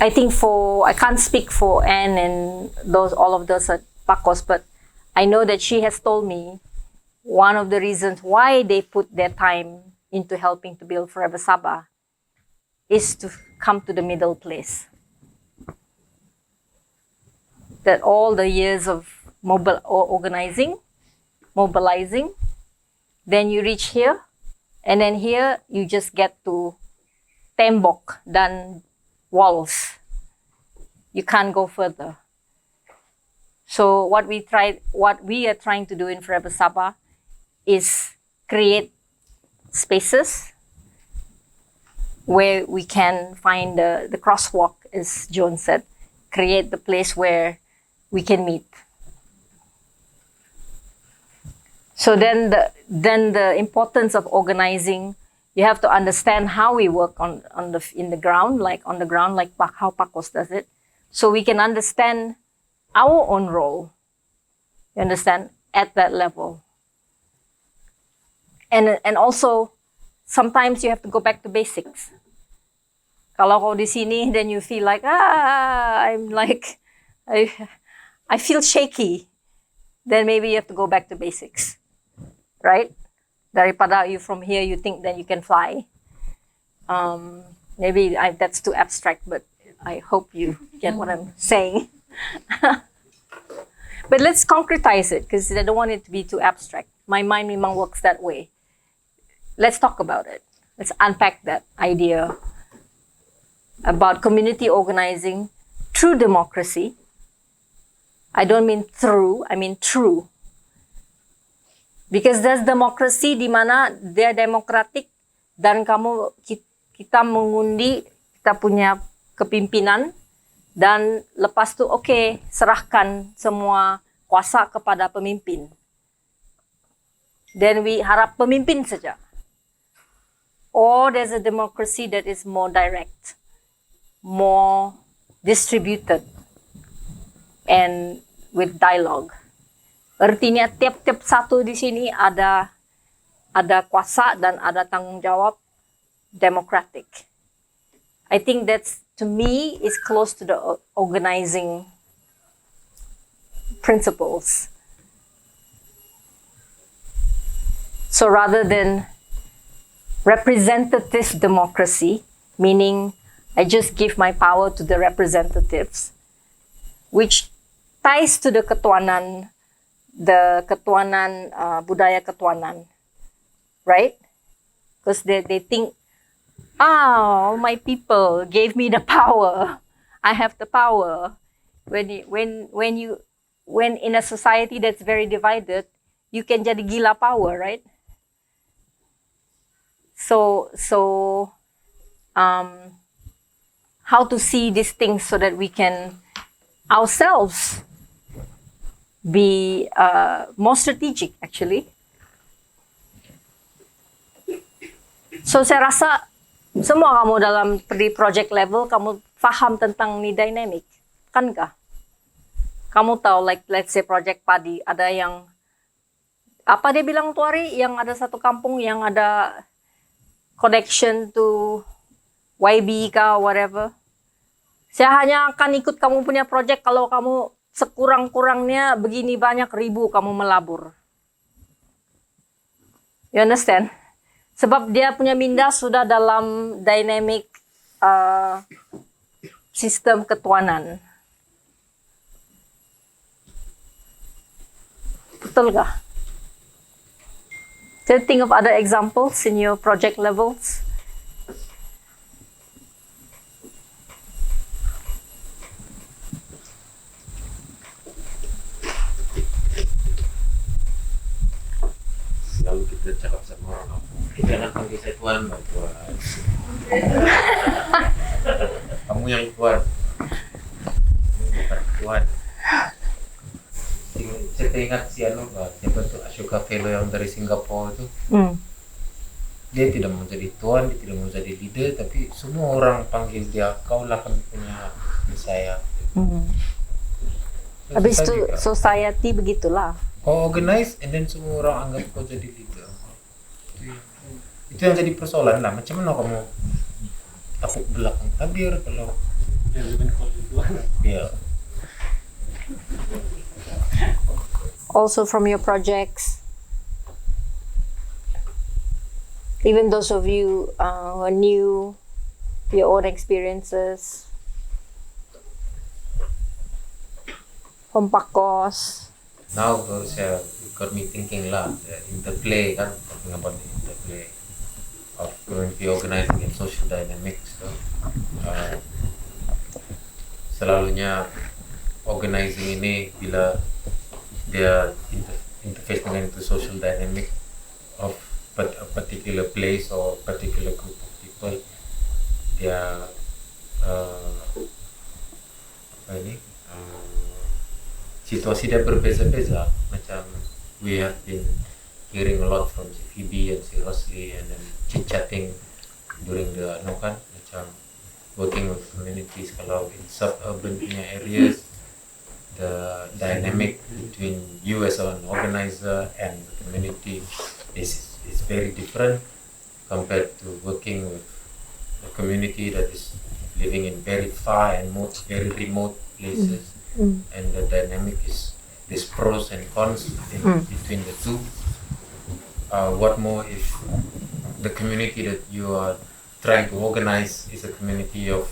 I think I can't speak for Anne and all of those at Pacos, but I know that she has told me one of the reasons why they put their time into helping to build Forever Sabah is to come to the middle place. That all the years of mobilizing, then you reach here, and then here you just get to tembok dan walls. You can't go further. So what we are trying to do in Forever Sabah is create spaces where we can find the crosswalk, as Joan said, create the place where we can meet. So then the importance of organizing, you have to understand how we work in the ground, like how Pacos does it, so we can understand our own role. You understand, at that level. And also sometimes you have to go back to basics. Kalau kau di sini, then you feel like I feel shaky. Then maybe you have to go back to basics, right? Daripada you from here, you think that you can fly. Maybe that's too abstract, but I hope you get what I'm saying. But let's concretize it, because I don't want it to be too abstract. My mind memang works that way. Let's talk about it. Let's unpack that idea about community organizing through democracy. I don't mean through, I mean true. Because there's democracy di mana dia demokratik dan kita mengundi, kita punya kepimpinan, dan lepas tu serahkan semua kuasa kepada pemimpin. Then we harap pemimpin saja. Or there's a democracy that is more direct, more distributed, and with dialogue. Artinya tiap-tiap satu di sini ada kuasa dan ada tanggung jawab democratic. I think that's, to me, is close to the organizing principles. So rather than representative democracy, meaning I just give my power to the representatives, which ties to the ketuanan, budaya ketuanan, right? Because they think, my people gave me the power. I have the power. When in a society that's very divided, you can jadi gila power, right? So how to see these things so that we can ourselves be more strategic, actually. So saya rasa semua kamu dalam di project level, kamu paham tentang ni dynamic, kan kah? Kamu tahu, like let's say project padi, ada yang, apa dia bilang tuh Ari, yang ada satu kampung yang ada connection to YB kah, whatever. Saya hanya akan ikut kamu punya project kalau kamu sekurang-kurangnya begini banyak ribu kamu melabur. You understand? Sebab dia punya minda sudah dalam dynamic sistem ketuanan. Betul gak? Can you think of other examples in your project levels? Lalu kita cakap sama orang kampung, jangan panggil saya tuan, Mbak Tuan. Kamu yang tuan, bukan tuan. Saya teringat si Mbak, siapa tuh Ashoka Fellow yang dari Singapura itu. dia tidak mau jadi tuan, dia tidak mau jadi leader, tapi semua orang panggil dia, kau lah kami punya saya. So, Habis susah itu juga. society begitulah. Kau organize, and then semua orang anggap kau jadi leader. Itu yang jadi persoalan lah. Macam mana kamu takut belakang tabir kalau ya. Also from your projects, even those of you who are new, your own experiences, Hompakos. Now saya got me thinking lah, the interplay kan, talking about the interplay of community organizing and social dynamics. So, selalunya organizing ini bila dia interface dengan itu social dynamic of a particular place or particular group of people, dia apa ini situasi dia berbeza-beza. Macam we have been hearing a lot from si Phoebe and si Rosli and then chit-chatting during the kan, macam working with communities. Kalau in suburban punya areas, the dynamic between you as an organizer and the community is very different compared to working with a community that is living in very far and very remote places. And the dynamic is this pros and cons between the two. What more if the community that you are trying to organize is a community of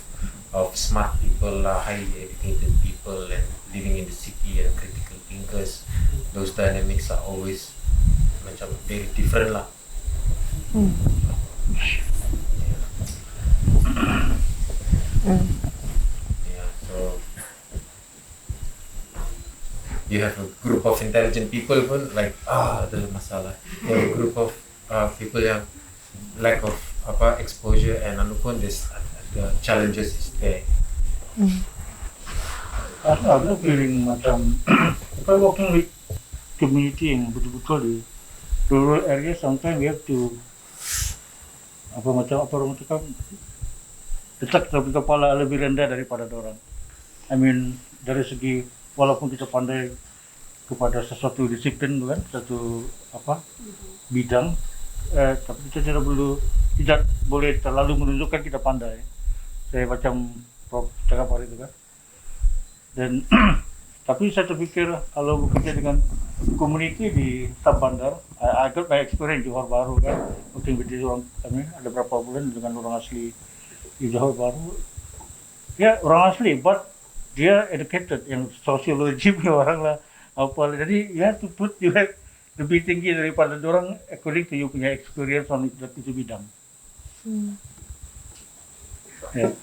smart people, highly educated people, and living in the city and critical thinkers. Those dynamics are always macam very different lah. Yeah, so you have a group of intelligent people pun like ada masalah. You have a group of people yang lack of exposure and pun the challenges is there. Ada feeling macam if I working with community yang betul-betul di rural area, sometimes we have to orang cakap letak kepala lebih rendah daripada orang. I mean dari segi walaupun kita pandai kepada sesuatu disiplin kan, satu bidang, tapi kita tidak boleh terlalu menunjukkan kita pandai. Saya macam Prof cakap hari itu kan. Dan tapi saya terfikir kalau bekerja dengan community di Sub-Bandar, I got my experience di Johor Bahru kan, working with orang kami ada berapa bulan dengan orang asli di Johor Bahru. Ya orang asli, but dia educated, yang sosiologi punya orang lah apa. Jadi you have to put lebih tinggi daripada orang according to you punya experience on itu bidang. Yeah.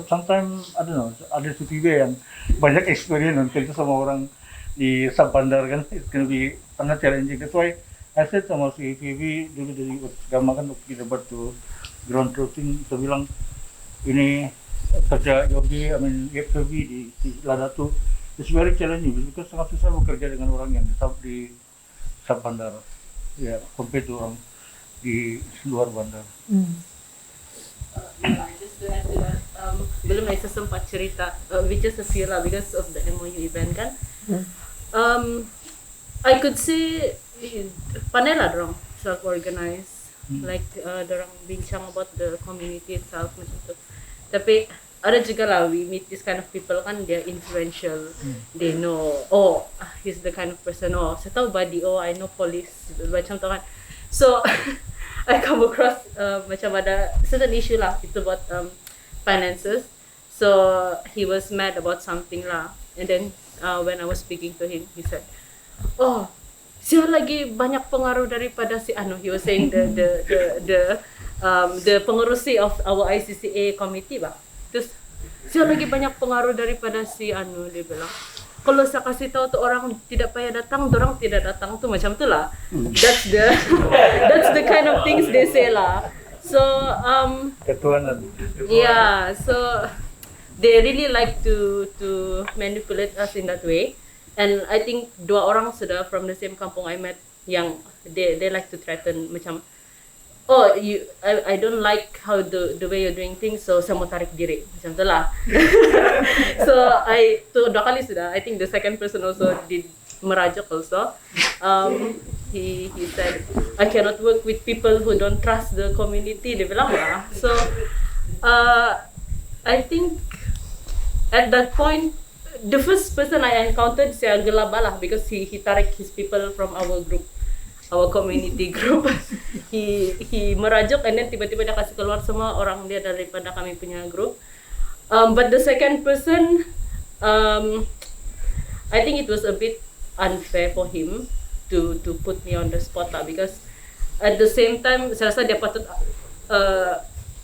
Sometimes I don't know, ada CPB yang banyak experience dan kerja sama orang di Sub-Bandar kan, it's gonna be sangat challenging. That's why I said sama si PB dulu dari Gama kan, kita buat tuh ground truthing, saya bilang ini kerja Yogi, FPB di Lada tuh it's very challenging because sangat susah bekerja dengan orang yang di Sub-Bandar ya, compared to orang di luar bandar. Just to add to that, belum saya sempat cerita, which is a fear lah because of the MOU event kan. I could say pandai lah dorang self-organize, like dorang bincang about the community itself macam tu. Tapi ada juga lah, we meet this kind of people kan, they're influential, they know, he's the kind of person, saya tahu body, I know police, macam tu kan. So I come across macam ada certain issue lah, itu about finances. So he was mad about something lah, and then when I was speaking to him, he said, siapa lagi banyak pengaruh daripada si Anu. He was saying the pengerusi of our ICCA committee bah. Terus siapa lagi banyak pengaruh daripada si Anu, dia bilang. Kalau saya kasih tahu tuh orang tidak payah datang, orang tidak datang tuh macam tu lah. That's the kind of things they say lah. So Ketuanan. yeah, so they really like to manipulate us in that way. And I think dua orang sudah from the same kampung I met yang they like to threaten macam, oh I don't like how the way you're doing things, so saya mau tarik diri macam tu lah. So tu 2 kali sudah. I think the second person also did merajuk also. He said I cannot work with people who don't trust the community. Dia bilang lah. So I think at that point the first person I encountered saya gelabah lah because he tarik his people from our group, our community group. he merajuk and then tiba-tiba dia kasih keluar semua orang dia daripada kami punya group. But the second person, I think it was a bit unfair for him to put me on the spot lah, because at the same time saya rasa dia patut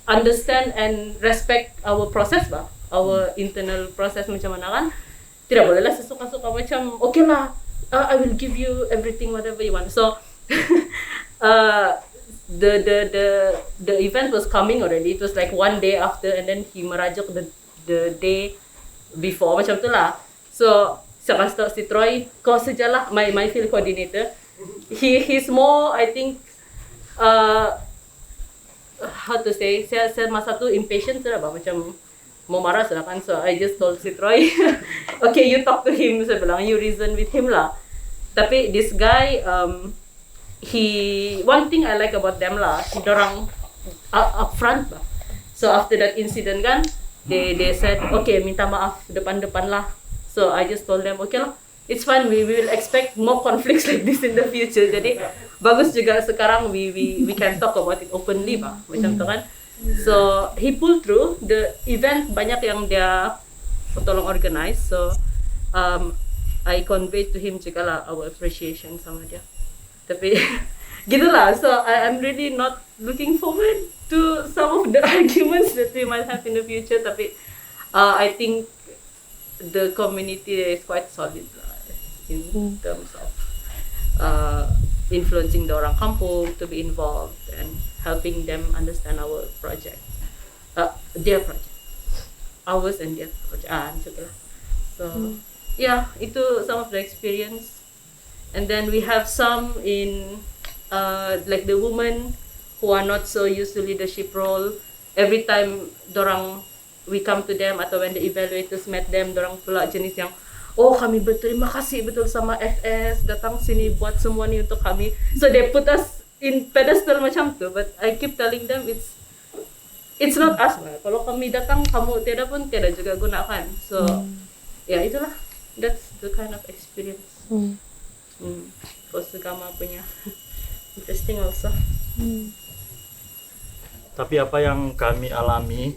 understand and respect our process bah, our internal process macam mana kan. Tidak bolehlah sesuka-suka macam okay lah, I will give you everything whatever you want. So the event was coming already. It was like 1 day after, and then he merajuk the day before macam tu lah. So saya kasih tahu si Troy, kau sajalah my field coordinator. He's more, I think, how to say, saya masa tu impatient sudah bah, macam mau marah sudah kan. So I just told si Troy, okay, you talk to him. Saya bilang, you reason with him lah. Tapi this guy, one thing I like about them lah, dorang upfront lah. So after that incident kan, they said, okay, minta maaf depan-depan lah. So I just told them, okay lah, it's fine, we will expect more conflicts like this in the future. Jadi bagus juga sekarang we can talk about it openly bah, macam tu kan. So he pulled through the event, banyak yang dia tolong organize. So I conveyed to him juga lah our appreciation sama dia. Tapi gitulah. So I'm really not looking forward to some of the arguments that we might have in the future. Tapi I think the community is quite solid lah, in terms of influencing the orang kampung to be involved and helping them understand our project, their project, ours and their project. Macam tu lah. So yeah, itu some of the experience. And then we have some in like the women who are not so used to leadership role. Every time dorang, we come to them atau when the evaluators met them, dorang pula jenis yang, oh kami berterima kasih betul sama FS datang sini buat semua ni untuk kami. So they put us in pedestal macam tu. But I keep telling them it's not us lah. Kalau kami datang, kamu tiada pun tiada juga gunakan. So ya itulah, that's the kind of experience. Kosegama punya interesting also. Tapi apa yang kami alami,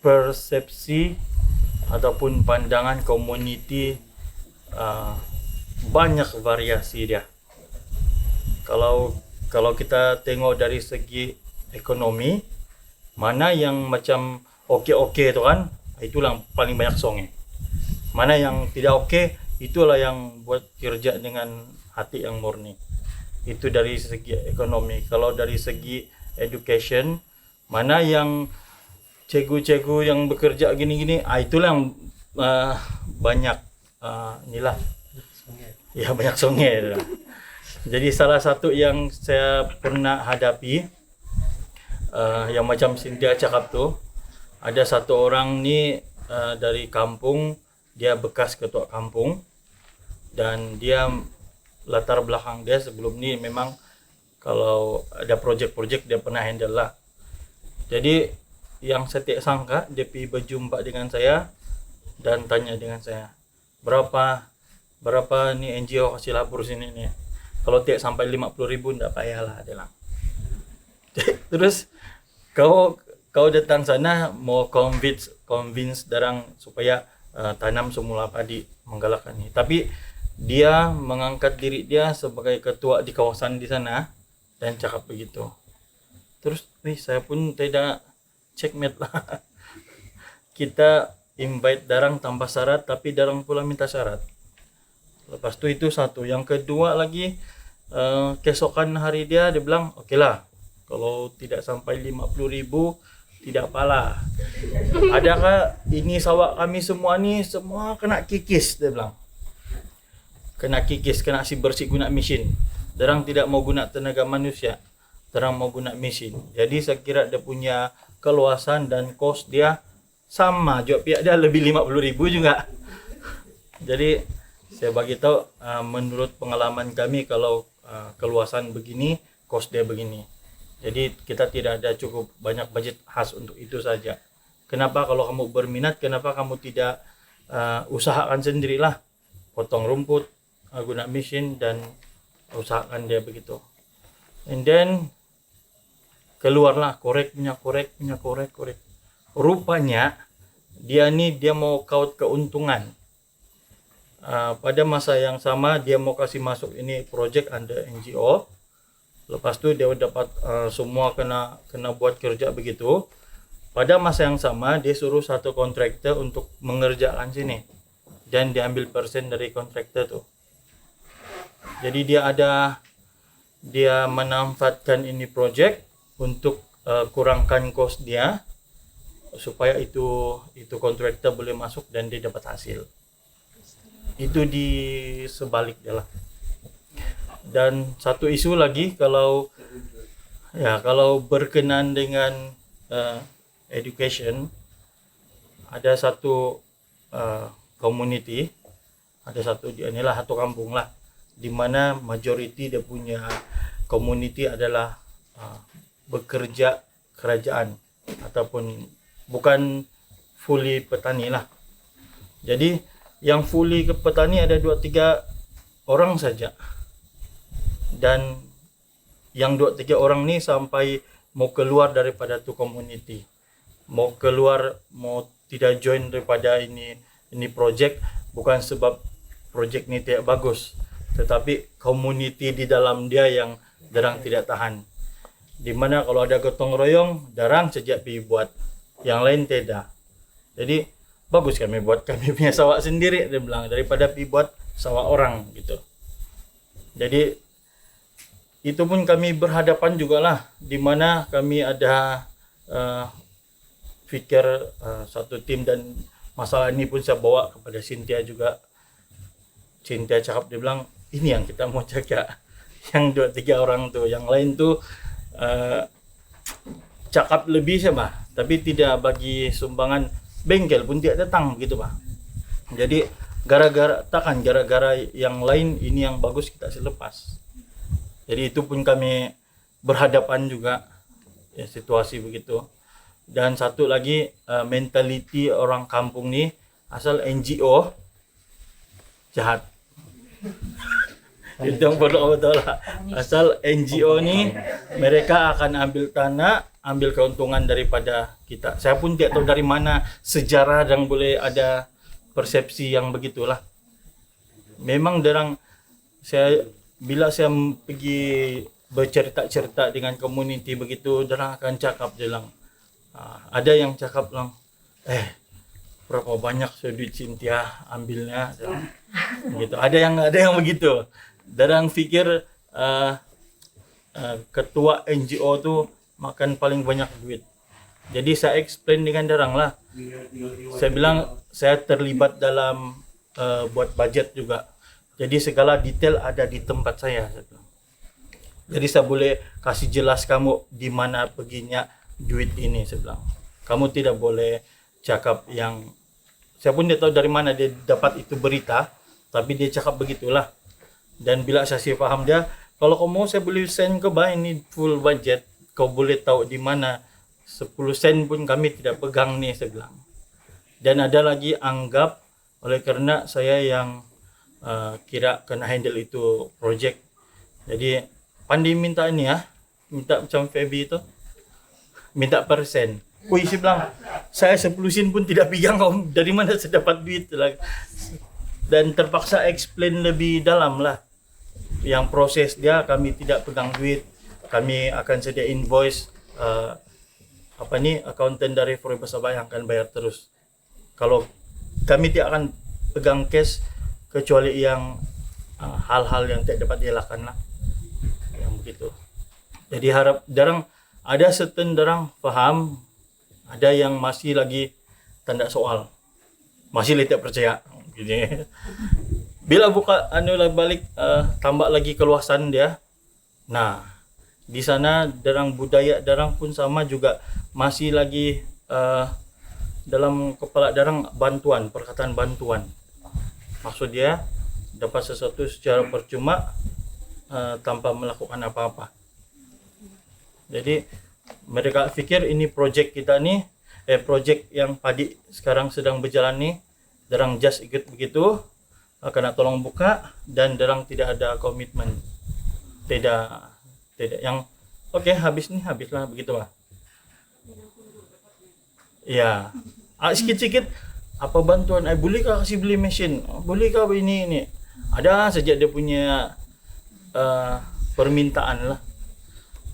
persepsi ataupun pandangan komuniti banyak variasi dia. Kalau kita tengok dari segi ekonomi, mana yang macam okey-okey tu kan, itulah yang paling banyak songe. Mana yang tidak okey, itulah yang buat kerja dengan hati yang murni. Itu dari segi ekonomi. Kalau dari segi education, mana yang cikgu-cikgu yang bekerja gini-gini, itulah yang banyak inilah. Ya, banyak songe. Jadi salah satu yang saya pernah hadapi, yang macam Cynthia cakap tu, ada satu orang ni dari kampung, dia bekas ketua kampung, dan dia latar belakang dia sebelum ni memang kalau ada projek-projek dia pernah handle lah. Jadi yang saya tidak sangka, dia pergi berjumpa dengan saya dan tanya dengan saya, berapa ni NGO kasih labur sini ni. Kalau tidak sampai 50,000 tak payahlah, dia bilang. Terus kau datang sana mau convince darang supaya tanam semula padi, menggalakkan ni. Tapi dia mengangkat diri dia sebagai ketua di kawasan di sana dan cakap begitu. Terus saya pun tidak checkmate lah. Kita invite darang tanpa syarat, tapi darang pula minta syarat. Lepas itu satu. Yang kedua lagi, keesokan hari dia bilang, okey lah, kalau tidak sampai 50,000 tidak apalah. Adakah ini sawah kami semua ni semua kena kikis, dia bilang. kena kikis, kena si bersih guna mesin. Dorang tidak mau guna tenaga manusia, dorang mau guna mesin. Jadi saya kira dia punya keluasan dan kos dia sama juga, pihak dia lebih 50.000 juga. Jadi saya bagi tahu menurut pengalaman kami kalau keluasan begini, kos dia begini. Jadi kita tidak ada cukup banyak budget khas untuk itu saja. Kenapa kalau kamu berminat, kenapa kamu tidak usahakan sendirilah, potong rumput, guna mesin dan usahakan dia begitu. And then keluarlah korek. Rupanya dia mau kaut keuntungan. Pada masa yang sama dia mau kasih masuk ini project under NGO. Lepas tu dia dapat semua kena buat kerja begitu. Pada masa yang sama dia suruh satu kontraktor untuk mengerjakan sini dan diambil persen dari kontraktor tu. Jadi dia memanfaatkan ini project untuk kurangkan kos dia supaya itu kontraktor boleh masuk dan dia dapat hasil. Itu di sebalik dia lah. Dan satu isu lagi kalau berkenan dengan education, ada satu community, ada satu inilah satu kampung lah, di mana majority dia punya community adalah bekerja kerajaan ataupun bukan fully petani lah. Jadi yang fully ke petani ada 2-3 orang saja. Dan yang 2-3 orang ni sampai mau keluar daripada tu community. Mau keluar, mau tidak join daripada ini project bukan sebab project ni tidak bagus, tetapi community di dalam dia yang darang tidak tahan. Di mana kalau ada gotong royong, darang sejak pergi buat, yang lain tidak. Jadi bagus kami buat kami punya sawah sendiri, dia bilang, daripada pergi buat sawah orang gitu. Jadi itu pun kami berhadapan jugalah, di mana kami ada fikir satu tim, dan masalah ini pun saya bawa kepada Cynthia juga. Cynthia cakap, dia bilang ini yang kita mau jaga, yang 2-3 orang tuh, yang lain tuh cakap lebih sih bah, tapi tidak bagi sumbangan, bengkel pun tidak datang gitu bah. Jadi gara-gara yang lain ini yang bagus kita selepas. Jadi itu pun kami berhadapan juga ya, situasi begitu. Dan satu lagi mentality orang kampung ni asal NGO jahat. Itu yang perlu betul lah. Asal NGO ni mereka akan ambil tanah, ambil keuntungan daripada kita. Saya pun tidak tahu dari mana sejarah dan boleh ada persepsi yang begitulah. Memang bila saya pergi bercerita-cerita dengan community begitu, dorang akan cakap jelang. Ada yang cakap lang, berapa banyak duit Cynthia ambilnya, gitu. Ada yang begitu. Dorang fikir ketua NGO tu makan paling banyak duit. Jadi saya explain dengan dorang lah. Saya bilang saya terlibat dalam buat budget juga. Jadi segala detail ada di tempat saya. Jadi saya boleh kasih jelas kamu di mana perginya duit ini, saya bilang. Kamu tidak boleh cakap yang, saya pun tidak tahu dari mana dia dapat itu berita, tapi dia cakap begitulah. Dan bila saya faham dia, kalau kau mau saya boleh send ke bah, ini full budget, kau boleh tahu di mana. 10 sen pun kami tidak pegang nih, saya bilang. Dan ada lagi anggap oleh kerana saya yang kira kena handle itu project. Jadi pandai minta ini ya, minta macam Feby itu, minta persen. Saya bilang, saya 10 sen pun tidak pegang, kau dari mana saya dapat duit lagi. Dan terpaksa explain lebih dalam lah. Yang proses dia, kami tidak pegang duit, kami akan sedia invoice, accountant dari Forever Sabah yang akan bayar terus. Kalau kami tidak akan pegang cash kecuali yang hal-hal yang tidak dapat dielakkan lah, yang begitu. Jadi harap darang ada certain darang faham, ada yang masih lagi tanda soal, masih tidak percaya. Gitu. bila buka balik tambah lagi keluasan dia. Nah, di sana darang budaya darang pun sama juga masih lagi dalam kepala darang bantuan, perkataan bantuan. Maksud dia dapat sesuatu secara percuma tanpa melakukan apa-apa. Jadi mereka pikir ini projek kita nih, projek yang padi sekarang sedang berjalan nih, darang just ikut begitu, kena tolong buka dan darang tidak ada komitmen, tidak yang oke, habis nih habislah begitu lah. Ya, sikit-sikit apa bantuan, boleh kah kasih beli mesin, boleh kah ini, ada sejak dia punya permintaan lah.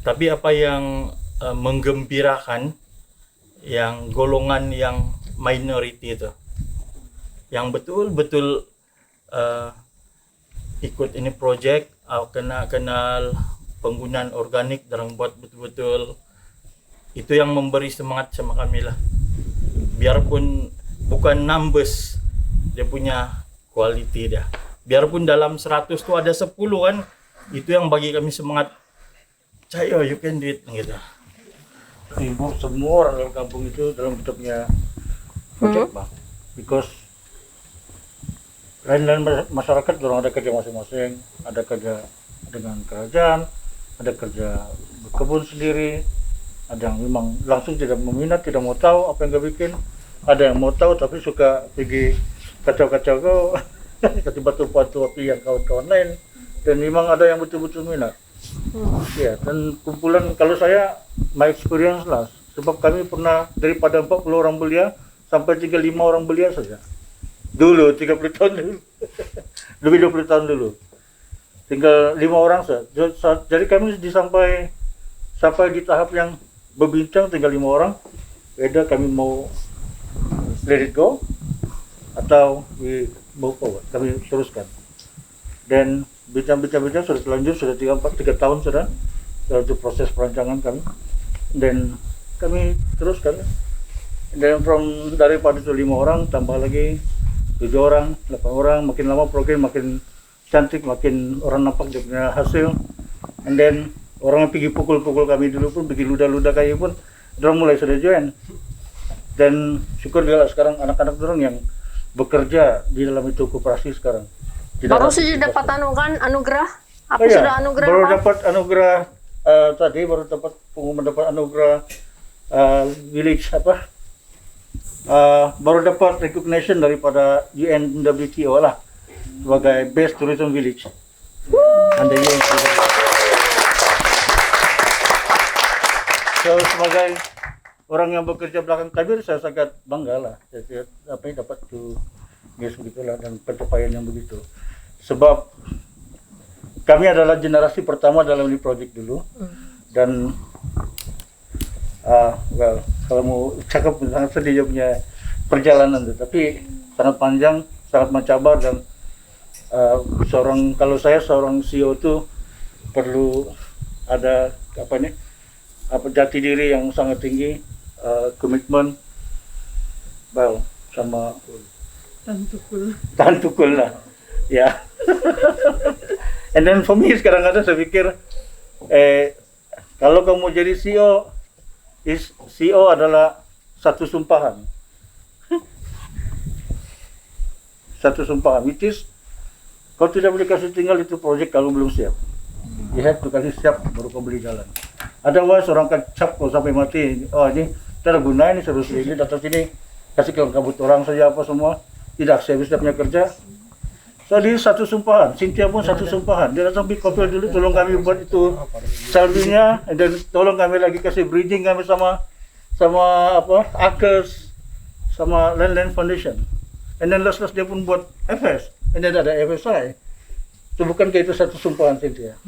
Tapi apa yang menggembirakan, yang golongan yang minority itu, yang betul-betul ikut ini project, kenal penggunaan organik dan buat betul-betul, itu yang memberi semangat sama kami lah. Biarpun bukan numbers, dia punya quality dia. Biarpun dalam 100 tu ada 10 kan, itu yang bagi kami semangat. Cayo, you can do it gitu. Ibu semua orang dalam kampung itu dalam kita punya project bang, because lain-lain masyarakat orang ada kerja masing-masing, ada kerja dengan kerajaan, ada kerja berkebun sendiri, ada yang memang langsung tidak meminat, tidak mau tahu apa yang dia bikin, ada yang mau tahu tapi suka pergi kacau-kacau kau, kasih batu-batu api yang kawan-kawan lain, dan memang ada yang betul-betul minat. Ya, dan kumpulan kalau saya my experience lah, sebab kami pernah daripada 40 orang belia sampai 35 orang belia saja. Dulu 30 tahun dulu. Lebih 20 tahun dulu. Tinggal 5 orang saja. Jadi kami sampai di tahap yang berbincang tinggal 5 orang. Whether kami mau let it go atau we move forward. Kami teruskan. Dan bincang-bincang sudah terlanjur, sudah 3 tahun sudah itu proses perancangan kami, dan kami teruskan. Dan daripada itu 5 orang tambah lagi 7 orang, 8 orang, makin lama program makin cantik, makin orang nampak dia punya hasil. And then orang yang pergi pukul-pukul kami dulu pun, pergi ludah-ludah kayu pun, dorang mulai sudah join. Dan syukur juga sekarang anak-anak dorang yang bekerja di dalam itu koperasi sekarang. Baru saja dapat anugerah. Apa iya, sudah anugerah baru apa? dapat anugerah tadi, baru dapat pengumuman dapat anugerah village apa? Baru dapat recognition daripada UNWTO lah sebagai best tourism village. Under UNWTO. So sebagai orang yang bekerja belakang tabir, saya sangat bangga lah. Jadi, apa yang dapat tuh begitulah, dan pencapaian yang begitu. Sebab kami adalah generasi pertama dalam ini project dulu, dan well, kalau mau cakap sangat sedih dia punya perjalanan itu, tapi sangat panjang, sangat mencabar, dan kalau saya seorang CEO itu perlu ada jati diri yang sangat tinggi, komitmen, well, sama tahan tukul lah, ya. And then for me sekarang saya pikir kalau kamu jadi CEO adalah satu sumpahan, which is kau tidak boleh kasih tinggal itu project kalau belum siap. You have to kasih siap baru kau beli jalan. Otherwise orang kacap kau sampai mati. Oh ini tidak guna, ini terus ini datang sini kasih kabut orang saja apa semua, tidak serius dia punya kerja. So dia satu sumpahan, Cynthia pun satu sumpahan. Dia datang beli kopi dulu, tolong kami buat itu salvinya, dan tolong kami lagi kasih breeding kami sama Akers, sama Land Foundation. And then last dia pun buat FS, and then ada FSI. Itu bukan kayak itu satu sumpahan Cynthia.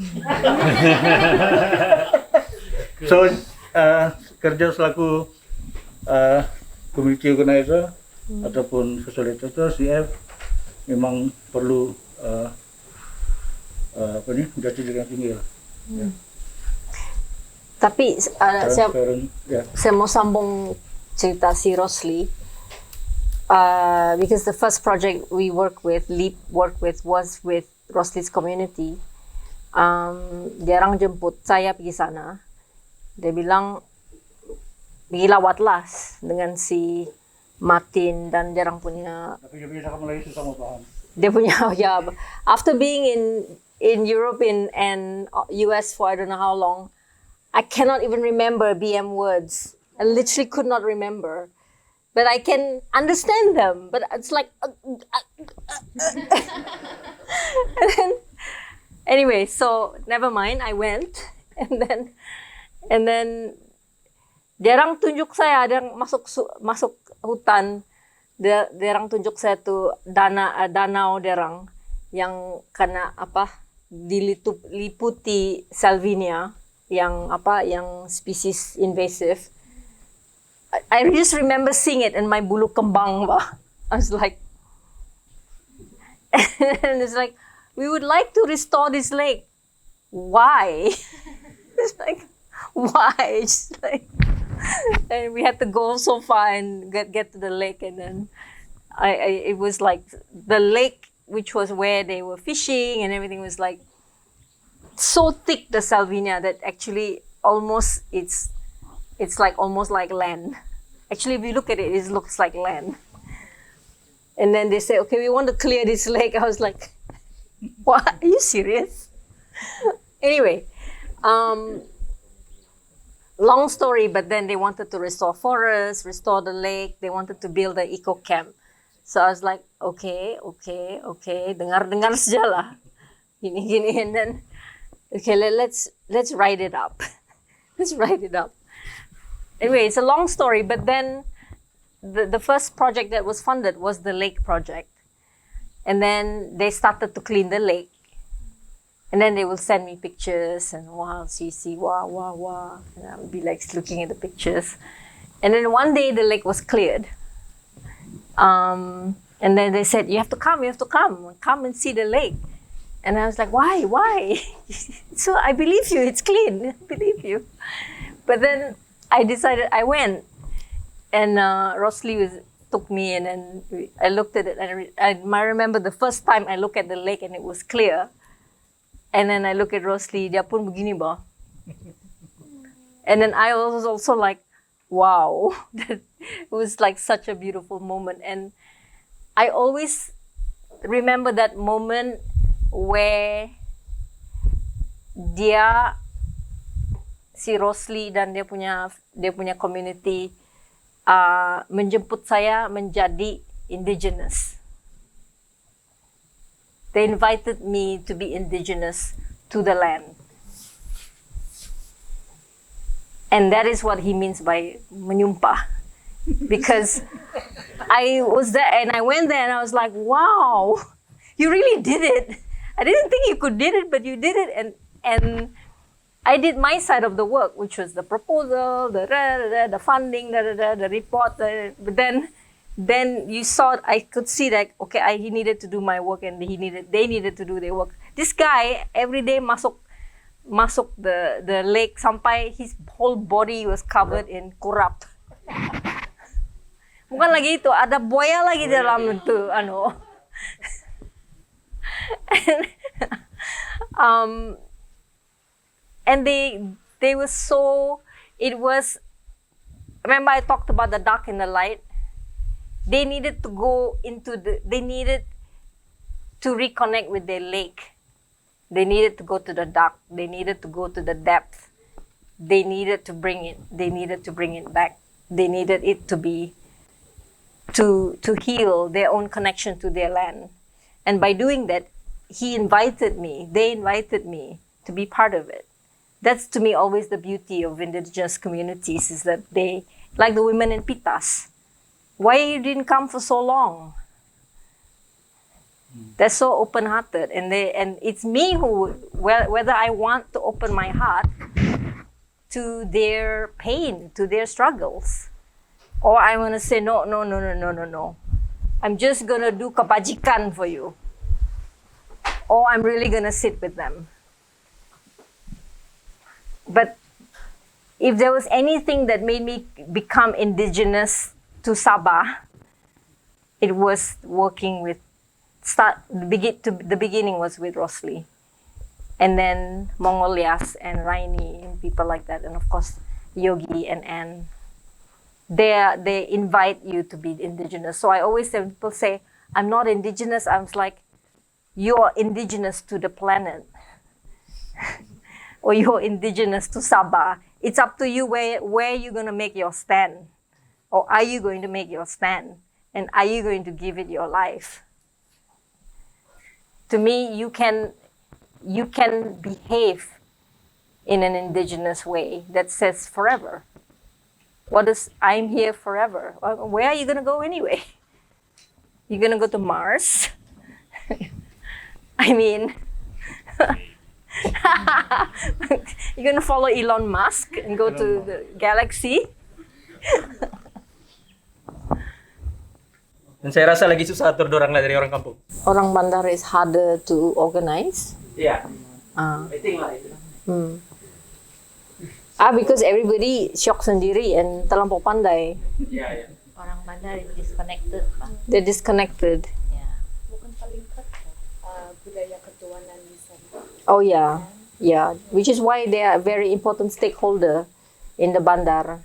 So kerja selaku community organizer ataupun facilitator CF memang perlu jati diri yang tinggi lah. Ya. Tapi Transparent, ya. saya mau sambung cerita si Rosli. because the first project we Leap worked with, was with Rosli's community. Dia orang jemput saya pergi sana. Dia bilang, pergi lawatlah dengan si Martin dan dia orang punya Tapi dia biasa Melayu susah mau paham. dia punya ya. After being in Europe and US for I don't know how long, I cannot even remember BM words. I literally could not remember, but I can understand them. But it's like, and then, anyway, so never mind. I went, and then dia orang tunjuk saya, dia orang masuk hutan. Dia orang tunjuk saya tuh danau dia orang yang kena diliputi Salvinia yang spesies invasive. I just remember seeing it in my bulu kembang, bah. I was like, and it's like, we would like to restore this lake. Why? It's like, why? It's like, and we had to go so far and get to the lake, and then it was like the lake, which was where they were fishing and everything, was like so thick, the Salvinia, that actually almost it's like almost like land. Actually, if you look at it, it looks like land. And then they say, okay, we want to clear this lake. I was like, what? Are you serious? Anyway, long story, but then they wanted to restore forests, restore the lake. They wanted to build an eco camp. So I was like, okay, dengar saja lah, gini, and then okay, let's write it up. Let's write it up. Anyway, it's a long story, but then the first project that was funded was the lake project, and then they started to clean the lake. And then they will send me pictures and wow, see, wow. And I would be like looking at the pictures. And then one day the lake was cleared. And then they said, you have to come and see the lake. And I was like, why? So I believe you, it's clean, I believe you. But then I decided, I went. And Rosli took me in and I looked at it. And I remember the first time I looked at the lake and it was clear. And then I look at Rosli, dia pun begini bah. And then I was also like, wow, it was like such a beautiful moment. And I always remember that moment where si Rosli dan dia punya community menjemput saya menjadi indigenous. They invited me to be indigenous to the land. And that is what he means by menyumpah. Because I was there and I went there and I was like, wow, you really did it. I didn't think you could did it, but you did it. And I did my side of the work, which was the proposal, the funding, the report. But then you saw, I could see that, okay, he needed to do my work and they needed to do their work. This guy, every day masuk the lake sampai his whole body was covered in kurap. Bukan lagi itu, ada buaya lagi dalam itu, and they were so, remember I talked about the dark and the light? They needed to they needed to reconnect with their lake. They needed to go to the dark. They needed to go to the depth. They needed to bring it back. They needed it to heal their own connection to their land. And by doing that, they invited me to be part of it. That's to me always the beauty of indigenous communities, is that they, like the women in Pitas, why you didn't come for so long? They're so open-hearted, and it's me who, whether I want to open my heart to their pain, to their struggles, or I want to say no. I'm just gonna do kabajikan for you, or I'm really gonna sit with them. But if there was anything that made me become indigenous to Sabah, it was working with the beginning was with Rosli, and then Mongolias and Raini and people like that, and of course Yogi and Anne. They invite you to be indigenous. So I always say, when people say I'm not indigenous, I'm like, you're indigenous to the planet, or you're indigenous to Sabah. It's up to you where you're gonna make your stand, or are you going to make your stand, and are you going to give it your life? To me, you can behave in an indigenous way that says forever. What is I'm here forever? Well, where are you gonna go anyway? You're gonna go to Mars? I mean, you're gonna follow Elon Musk and go to the galaxy? Dan saya rasa lagi susah atur orang lah dari orang kampung. Orang bandar is harder to organize. Iya. Ah. I think lah itu. Because everybody shock sendiri and terlampau pandai. Iya, iya. Orang bandar is disconnected, Pak. They're disconnected. Ya. Bukan paling kuat budaya ketuanan di sana. Oh yeah, yeah. Which is why they are a very important stakeholder in the bandar,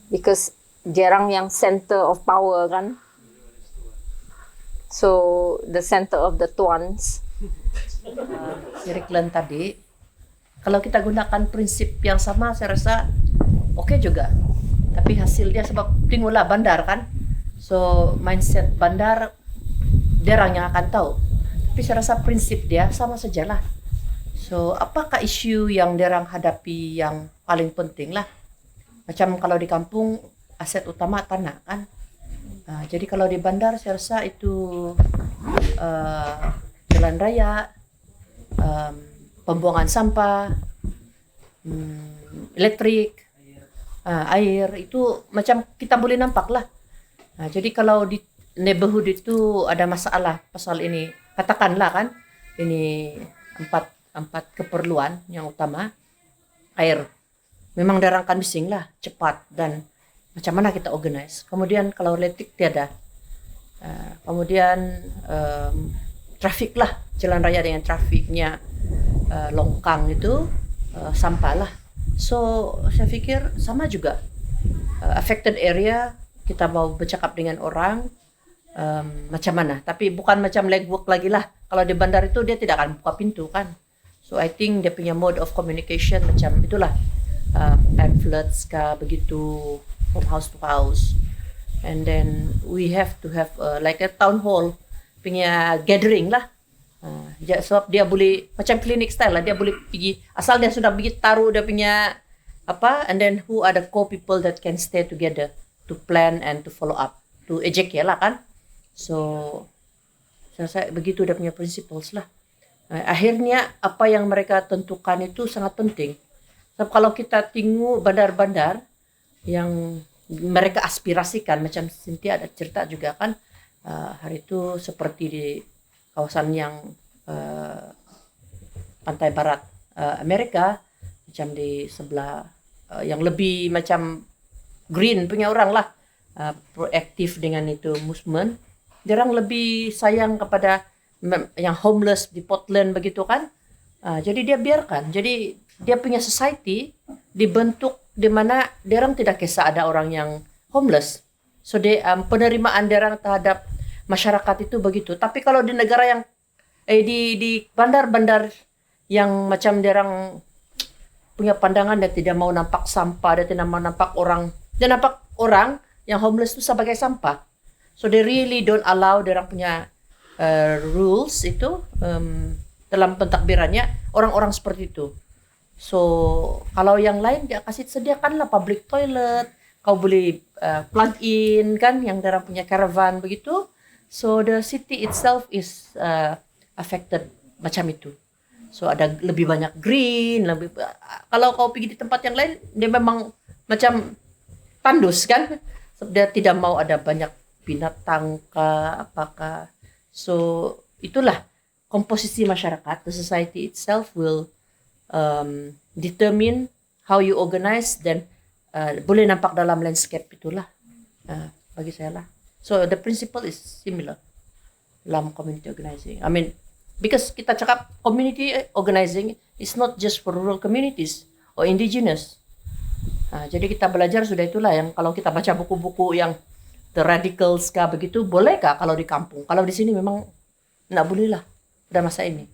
because jarang yang center of power kan. So the center of the tuans. Dari Glenn tadi, kalau kita gunakan prinsip yang sama, saya rasa oke juga. Tapi hasilnya sebab tinggulah bandar kan. So mindset bandar, derang yang akan tahu. Tapi saya rasa prinsip dia sama sajalah. So apakah isu yang derang hadapi yang paling penting lah? Macam kalau di kampung aset utama tanah kan. Jadi kalau di bandar saya rasa itu jalan raya, pembuangan sampah, elektrik, air, itu macam kita boleh nampak lah. Jadi kalau di neighborhood itu ada masalah pasal ini, katakanlah kan, ini empat keperluan yang utama, air, memang darangkan bising lah, cepat, dan macam mana kita organize. Kemudian kalau elektrik tiada, kemudian trafik lah, jalan raya dengan trafiknya longkang itu, sampah lah. So saya pikir sama juga, affected area kita mau bercakap dengan orang macam mana, tapi bukan macam legwork lagi lah. Kalau di bandar itu dia tidak akan buka pintu kan. So I think dia punya mode of communication macam itulah, pamphlets kah begitu, from house to house, and then we have to have like a town hall punya gathering lah. Sebab dia boleh macam klinik style lah, dia boleh pergi asal dia sudah pergi taruh dia punya apa, and then who are the core people that can stay together to plan and to follow up, to eject ya lah kan. So saya rasa begitu dia punya principles lah. Akhirnya apa yang mereka tentukan itu sangat penting. Sebab kalau kita tengok bandar-bandar yang mereka aspirasikan, macam Cynthia ada cerita juga kan, hari itu seperti di kawasan yang pantai barat Amerika, macam di sebelah yang lebih macam green punya orang lah, proaktif dengan itu movement, dia orang lebih sayang kepada yang homeless di Portland begitu kan. Jadi dia biarkan, jadi dia punya society dibentuk di mana dia orang tidak kisah ada orang yang homeless. So penerimaan dia orang terhadap masyarakat itu begitu. Tapi kalau di negara yang di bandar-bandar yang macam dia orang punya pandangan, dia tidak mau nampak sampah, dia tidak mau nampak orang, dia nampak orang yang homeless itu sebagai sampah. So they really don't allow dia orang punya rules itu dalam pentadbirannya orang-orang seperti itu. So kalau yang lain dia kasih sediakanlah public toilet, kau boleh plug in kan, yang dia orang punya caravan begitu. So the city itself is affected macam itu. So ada lebih banyak green, kalau kau pergi di tempat yang lain dia memang macam tandus kan. Dia tidak mau ada banyak binatang kah apakah. So itulah komposisi masyarakat. The society itself will determine how you organize, dan boleh nampak dalam landscape itulah, bagi saya lah. So the principle is similar dalam community organizing. I mean, because kita cakap community organizing is not just for rural communities or indigenous. Jadi kita belajar sudah itulah yang kalau kita baca buku-buku yang the radicals kah begitu, boleh kah kalau di kampung? Kalau di sini memang nggak boleh lah pada masa ini.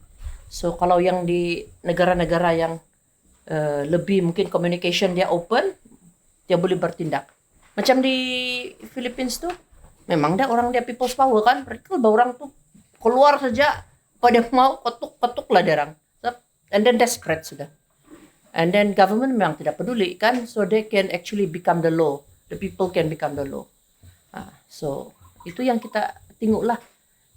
So kalau yang di negara-negara yang lebih mungkin communication dia open, dia boleh bertindak. Macam di Philippines tuh, memang orang dia people's power kan, mereka orang tuh keluar saja, pada mau ketuk-ketuk lah derang. And then desperate sudah. And then government memang tidak peduli kan, so they can actually become the law. The people can become the law. So itu yang kita tengok lah.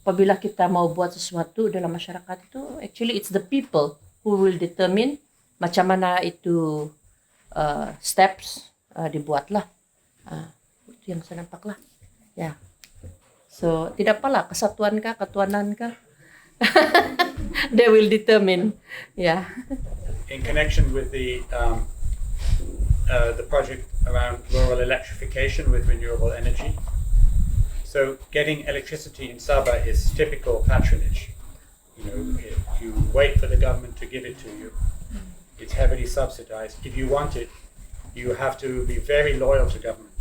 Apabila kita mau buat sesuatu dalam masyarakat itu, actually it's the people who will determine macam mana itu steps dibuatlah. Itu yang saya nampak lah. Ya. So tidak apalah kesatuan kah, ketuanan kah. They will determine. Yeah. In connection with the project around rural electrification with renewable energy. So getting electricity in Sabah is typical patronage. You know, you wait for the government to give it to you. It's heavily subsidized. If you want it, you have to be very loyal to government.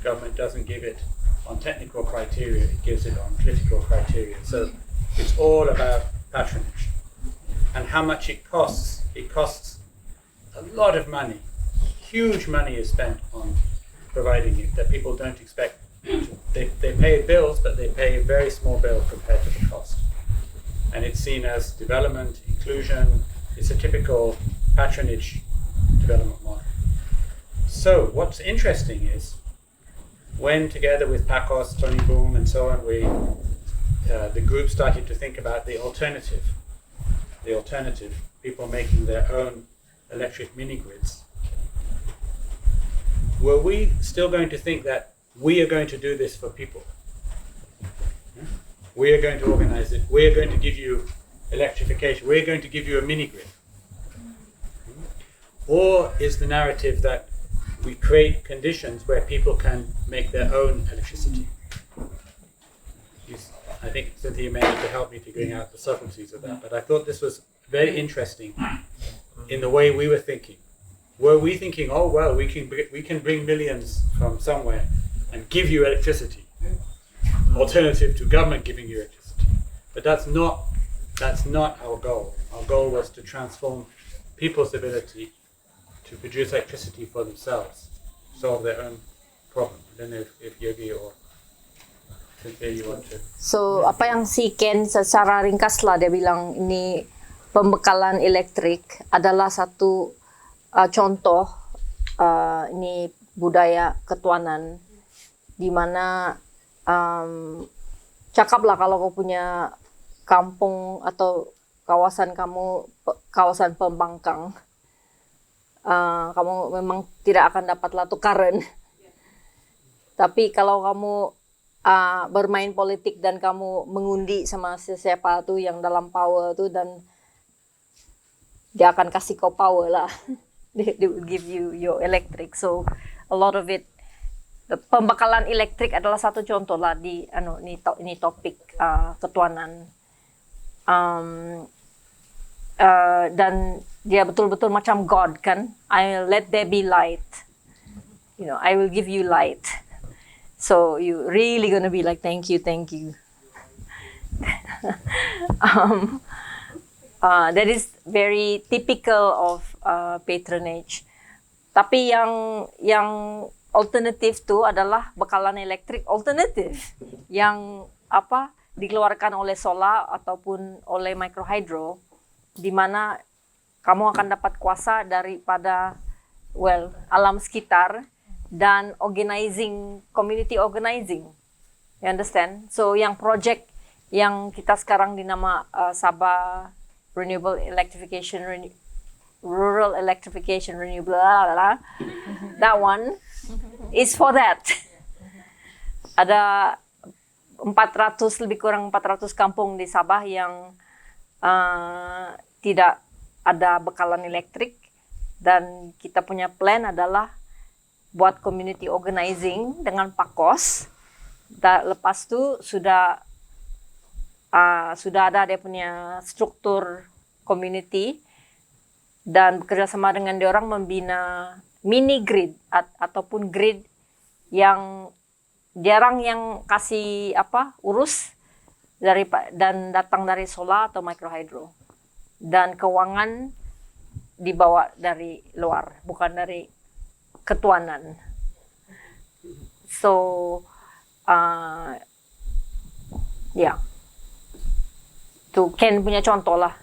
Government doesn't give it on technical criteria, it gives it on political criteria. So it's all about patronage. And how much it costs a lot of money. Huge money is spent on providing it that people don't expect. They pay bills, but they pay a very small bill compared to the cost. And it's seen as development, inclusion. It's a typical patronage development model. So what's interesting is when together with PACOS, Tony Boom and so on, the group started to think about the alternative, people making their own electric mini-grids. Were we still going to think that we are going to do this for people? We are going to organize it. We are going to give you electrification. We're going to give you a mini-grid. Or is the narrative that we create conditions where people can make their own electricity? I think Cynthia may need to help me figuring out the subtleties of that, but I thought this was very interesting in the way we were thinking. Were we thinking, oh well, we can bring millions from somewhere and give you electricity, alternative to government giving you electricity? But that's not our goal. Our goal was to transform people's ability to produce electricity for themselves, solve their own problem. I don't know if Yogi or Cynthia you want to. So, apa yang si Ken secara ringkas lah dia bilang ini pembekalan elektrik adalah satu contoh ini budaya ketuanan di mana cakaplah kalau kau punya kampung atau kawasan kawasan pembangkang, kamu memang tidak akan dapatlah tukaran. Tapi kalau kamu bermain politik dan kamu mengundi sama siapa tuh yang dalam power tuh dan dia akan kasih kau power lah. They will give you your electric. So a lot of it, pembekalan elektrik adalah satu contoh lah di ini topik ketuanan. Dan dia betul-betul macam God kan. I let there be light. You know, I will give you light. So you really gonna be like thank you. That is very typical of patronage. Tapi yang alternatif tu adalah bekalan elektrik alternatif yang dikeluarkan oleh solar ataupun oleh microhydro, di mana kamu akan dapat kuasa daripada alam sekitar dan community organizing. You understand? So yang project yang kita sekarang dinama Sabah Renewable Electrification, Rural Electrification Renewable, that one is for that. Ada lebih kurang 400 kampung di Sabah yang tidak ada bekalan elektrik, dan kita punya plan adalah buat community organizing dengan PACOS Lepas tu sudah ada dia punya struktur community dan bekerja sama dengan dia orang membina mini grid ataupun grid yang jarang yang kasih urus dan datang dari solar atau microhydro, dan keuangan dibawa dari luar, bukan dari ketuanan. So ya, tuh Ken punya contoh lah.